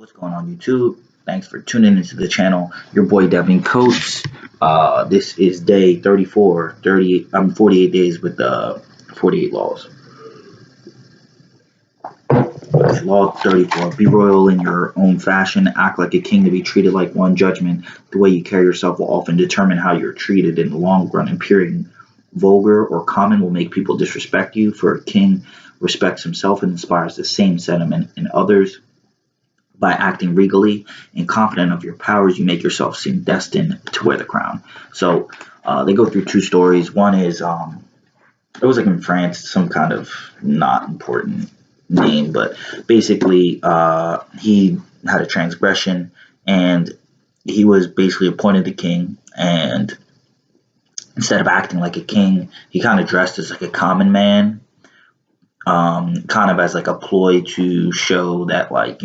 What's going on, YouTube? Thanks for tuning into the channel. Your boy Devin Coates. This is day 34, 48 days with the 48 laws. Okay, law 34. Be royal in your own fashion. Act like a king to be treated like one. Judgment. The way you carry yourself will often determine how you're treated in the long run. Appearing vulgar or common will make people disrespect you. For a king respects himself and inspires the same sentiment in others. By acting regally and confident of your powers, you make yourself seem destined to wear the crown. So they go through two stories. One is it was like in France, some kind of not important name, but basically he had a transgression and he was basically appointed the king. And instead of acting like a king, he kind of dressed as like a common man, kind of as like a ploy to show that, like,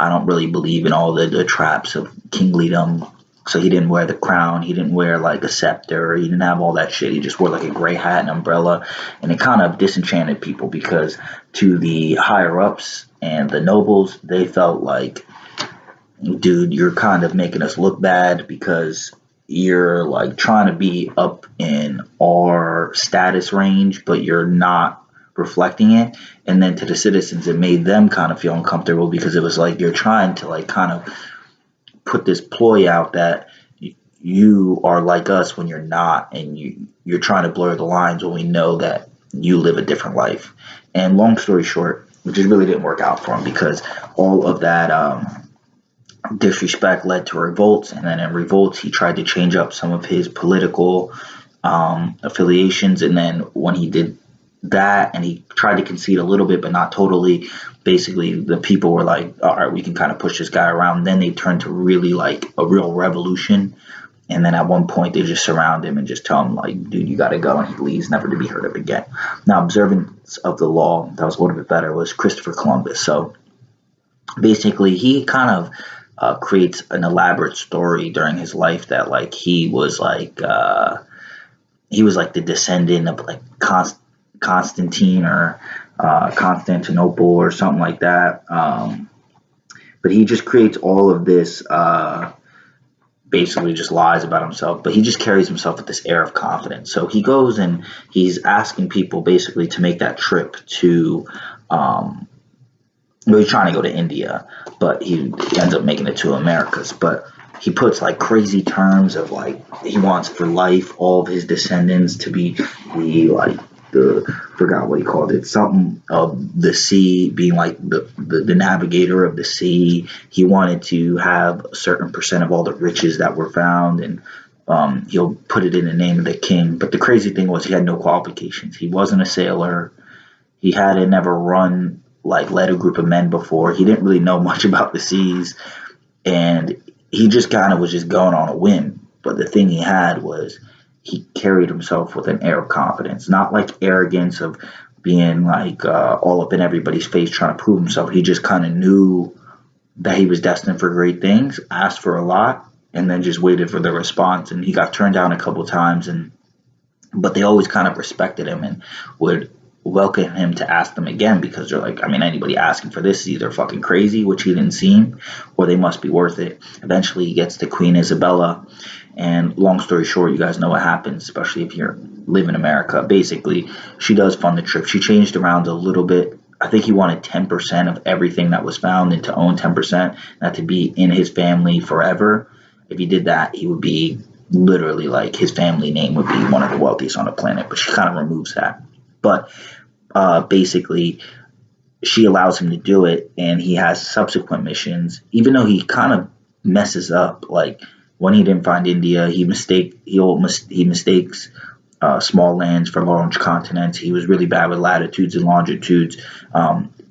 I don't really believe in all the traps of kingdom. So he didn't wear the crown, he didn't wear like a scepter, he didn't have all that shit. He just wore like a gray hat and umbrella, and it kind of disenchanted people because to the higher ups and the nobles, they felt like, dude, you're kind of making us look bad because you're like trying to be up in our status range, but you're not reflecting it. And then to the citizens, it made them kind of feel uncomfortable because it was like you're trying to like kind of put this ploy out that you are like us when you're not, and you're trying to blur the lines when we know that you live a different life. And long story short, it just really didn't work out for him because all of that disrespect led to revolts, and then in revolts he tried to change up some of his political affiliations. And then when he did that and he tried to concede a little bit but not totally, basically the people were like, all right, we can kind of push this guy around. Then they turned to really like a real revolution, and then at one point they just surround him and just tell him like, dude, you got to go, and he leaves, never to be heard of again. Now, observance of the law that was a little bit better was Christopher Columbus. So basically he kind of creates an elaborate story during his life that like he was like the descendant of like Constantine or Constantinople or something like that. But he just creates all of this, basically just lies about himself, but he just carries himself with this air of confidence. So he goes and he's asking people basically to make that trip to, he's trying to go to India, but he ends up making it to Americas. But he puts like crazy terms of like he wants for life all of his descendants to be forgot what he called it, something of the sea, being like the navigator of the sea. He wanted to have a certain percent of all the riches that were found, and he'll put it in the name of the king. But the crazy thing was he had no qualifications. He wasn't a sailor. He hadn't never led a group of men before. He didn't really know much about the seas, and he just kind of was just going on a whim. But the thing he had was he carried himself with an air of confidence, not like arrogance of being like all up in everybody's face trying to prove himself. He just kind of knew that he was destined for great things, asked for a lot, and then just waited for the response. And he got turned down a couple times, but they always kind of respected him and would welcome him to ask them again, because they're like, I mean, anybody asking for this is either fucking crazy, which he didn't seem, or they must be worth it. Eventually he gets to Queen Isabella, and long story short, you guys know what happens, especially if you live in America. Basically, she does fund the trip. She changed around a little bit. I think he wanted 10% of everything that was found, and to own 10%, not to be in his family forever. If he did that, he would be literally like, his family name would be one of the wealthiest on the planet, but she kind of removes that. But basically, she allows him to do it, and he has subsequent missions, even though he kind of messes up. Like when he didn't find India, he mistakes small lands for large continents. He was really bad with latitudes and longitudes.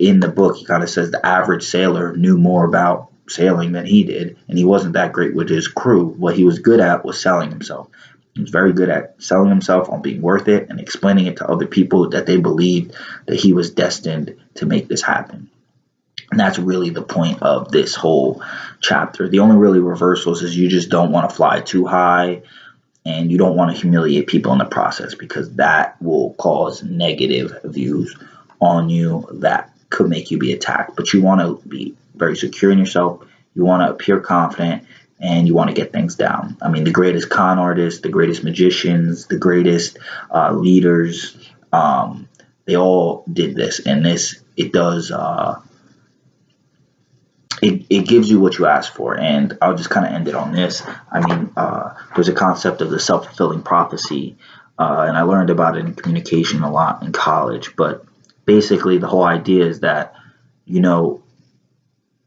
In the book, he kind of says the average sailor knew more about sailing than he did, and he wasn't that great with his crew. What he was good at was selling himself. He was very good at selling himself on being worth it and explaining it to other people that they believed that he was destined to make this happen. And that's really the point of this whole chapter. The only really reversals is you just don't want to fly too high, and you don't want to humiliate people in the process, because that will cause negative views on you that could make you be attacked. But you want to be very secure in yourself. You want to appear confident, and you want to get things down. I mean, the greatest con artists, the greatest magicians, the greatest leaders, they all did this. And it does, it gives you what you ask for. And I'll just kind of end it on this. I mean, there's a concept of the self-fulfilling prophecy, and I learned about it in communication a lot in college. But basically, the whole idea is that, you know,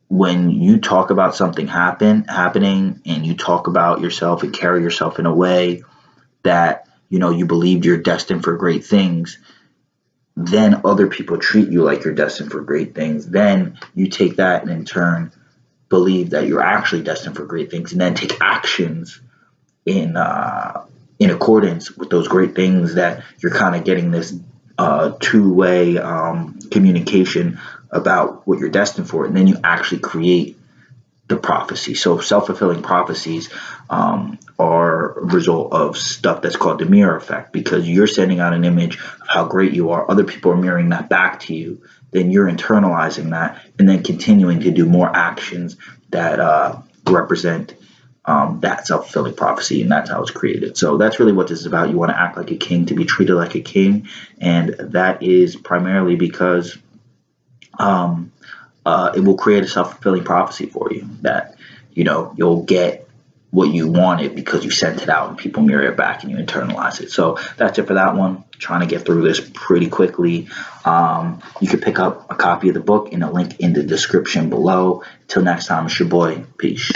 when you talk about something happening, and you talk about yourself and carry yourself in a way that, you know, you believed you're destined for great things, then other people treat you like you're destined for great things. Then you take that and in turn believe that you're actually destined for great things, and then take actions in accordance with those great things, that you're kind of getting this two-way communication about what you're destined for, and then you actually create the prophecy. So self-fulfilling prophecies are a result of stuff that's called the mirror effect, because you're sending out an image of how great you are, other people are mirroring that back to you, then you're internalizing that, and then continuing to do more actions that represent that self-fulfilling prophecy, and that's how it's created. So that's really what this is about. You want to act like a king, to be treated like a king, and that is primarily because it will create a self-fulfilling prophecy for you, that, you know, you'll get what you wanted because you sent it out and people mirror it back and you internalize it. So that's it for that one. Trying to get through this pretty quickly. You can pick up a copy of the book in a link in the description below. Till next time, it's your boy. Peace.